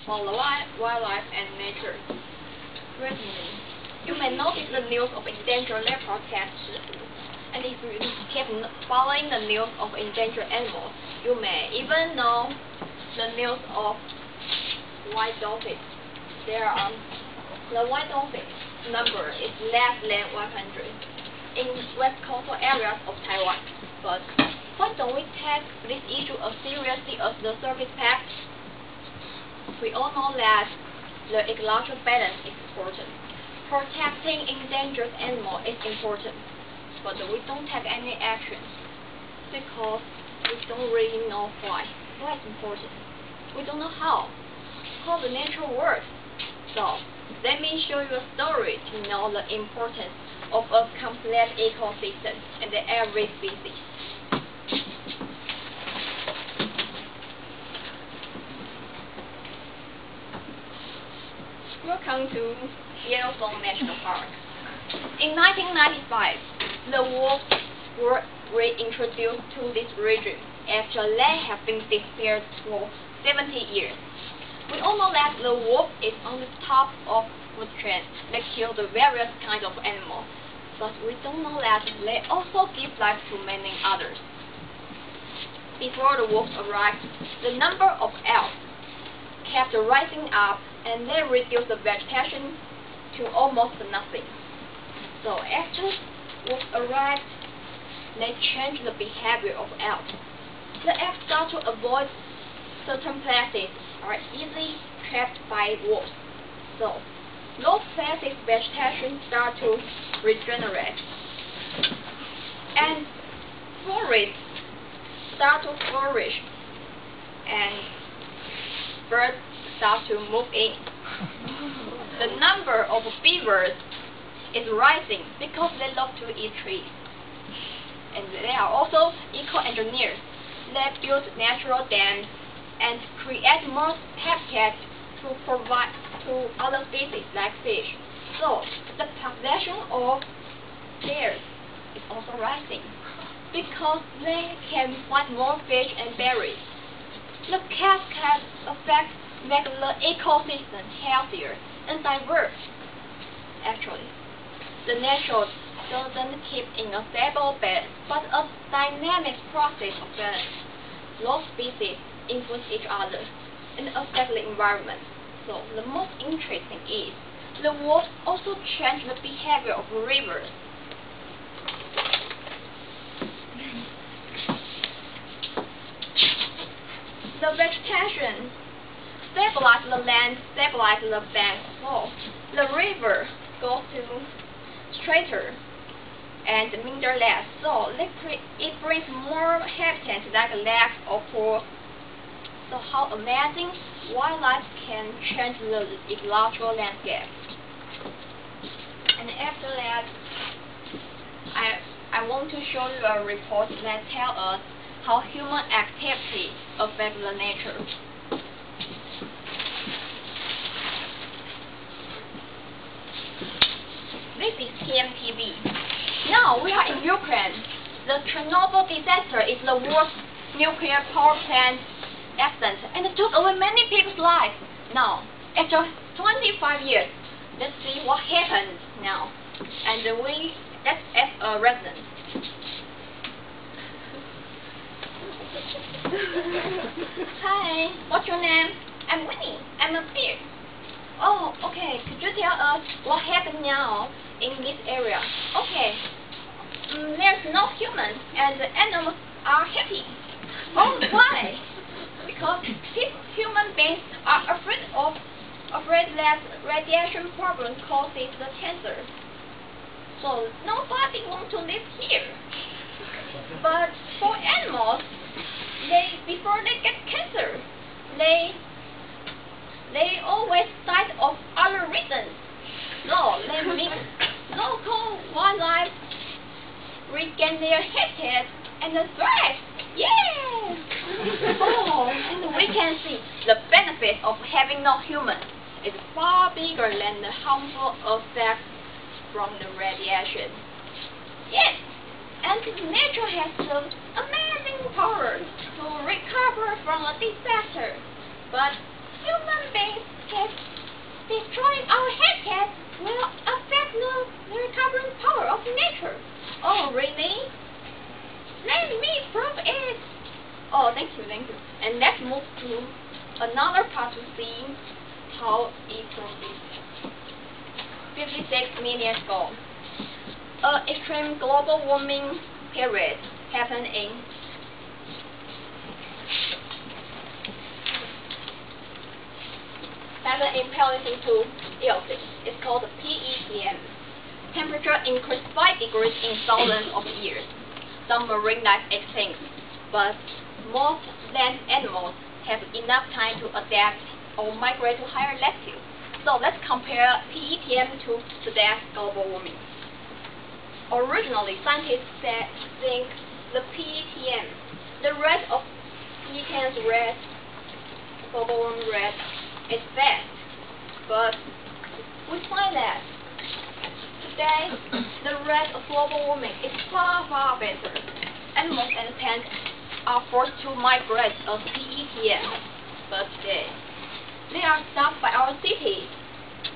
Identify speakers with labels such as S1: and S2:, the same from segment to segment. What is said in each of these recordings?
S1: for the wildlife and nature. Recently, you may notice the news of endangered leopard cat shifu, and if you keep following the news of endangered animals, you may even know the news of white dolphins. The white dolphin number is less than 100 in west coastal areas of Taiwan. But why don't we take this issue as seriously as the service pet? We all know that the ecological balance is important. Protecting endangered animals is important, but we don't take any action because we don't really know why. Why it's important? We don't know how the nature works. So let me show you a story to know the importance of a complete ecosystem and every species. Welcome to Yellowstone National Park. In 1995, the wolves were reintroduced to this region after they have been disappeared for 70 years. We all know that the wolf is on the top of food chain. They kill the various kinds of animals, but we don't know that they also give life to many others. Before the wolves arrived, the number of elk kept rising up, and they reduced the vegetation to almost nothing. So after wolves arrived, they changed the behavior of elk. The elk start to avoid certain places are easily trapped by wolves. So those places vegetation start to regenerate, and forests start to flourish, and birds start to move in. The number of beavers is rising because they love to eat trees, and they are also eco-engineers. They build natural dams and create more habitat to provide to other species like fish. So the population of bears is also rising because they can find more fish and berries. The cascade effect makes the ecosystem healthier and diverse. Actually, the nature doesn't keep in a stable balance, but a dynamic process of balance. Those species influence each other and affect the environment. So the most interesting is the wolves also change the behavior of rivers. The vegetation stabilizes the land, stabilizes the bank, so the river goes to straighter and meander less, so it brings more habitat like lakes or pools. So how amazing wildlife can change the ecological landscape. And after that, I want to show you a report that tells us how human activity affects the nature. This is TMTV. Now we are in Ukraine. The Chernobyl disaster is the worst nuclear power plant accident and it took away many people's lives. Now, after 25 years, let's see what happened now. And let's ask a resident. Hi, what's your name? I'm Winnie. I'm a bear. Oh, okay. Could you tell us what happened now in this area? Okay. There's no humans and the animals are happy. Oh, why? Because human beings are afraid that radiation problem causes the cancer. So nobody wants to live here. But for animals, before they get cancer, they always die of other reasons. So that means local wildlife regain their habitat and thrive. Yes! Oh, and we can see the benefit of having no human is far bigger than the harmful effects from the radiation. Yes, and nature has some amazing power to recover from a disaster, but human beings will affect the recovering power of nature. Oh, really? Let me prove it. Oh, thank you. And let's move to another part to see how it can be. 56 million years ago, an extreme global warming period happened in Paleocene to Eocene. It's called the PETM. Temperature increased 5 degrees in thousands of years. Some marine life extinct, but most land animals have enough time to adapt or migrate to higher latitudes. So let's compare PETM to today's global warming. Originally, scientists think the PETM, the rate of methane rate, global warming rate, is fast, but we find that today the rate of global warming is far better. Animals and plants are forced to migrate as PETM, but today they are stopped by our cities,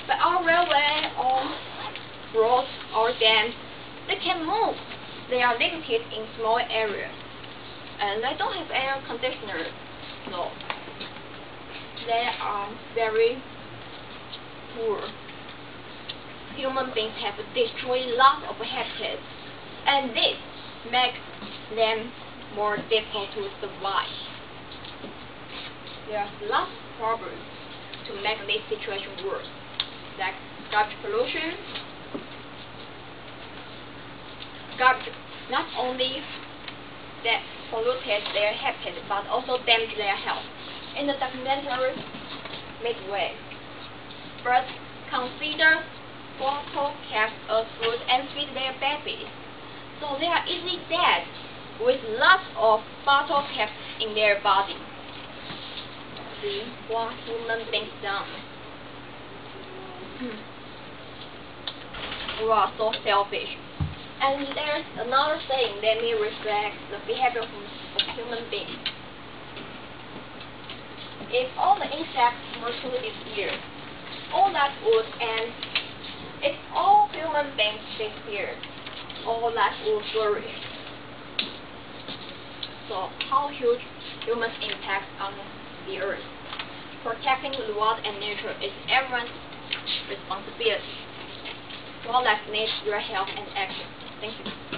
S1: by our railway or roads or dams. They can move. They are limited in small areas, and they don't have air conditioners, so they are very poor. Human beings have destroyed lots of habitats, and this makes them more difficult to survive. There are lots of problems to make this situation worse, like garbage pollution. Garbage not only that polluted their habitat, but also damaged their health. In the documentary Midway, birds consider bottle caps as food and feed their babies, so they are easily dead with lots of bottle caps in their body. See what human beings done. We are so selfish. And there's another saying that may reflect the behavior of human beings. If all the insects were to disappear, all that would end. If all human beings disappeared, all life would flourish. So how huge humans' impact on the earth? Protecting the world and nature is everyone's responsibility. Wildlife needs your help and action. Thank you.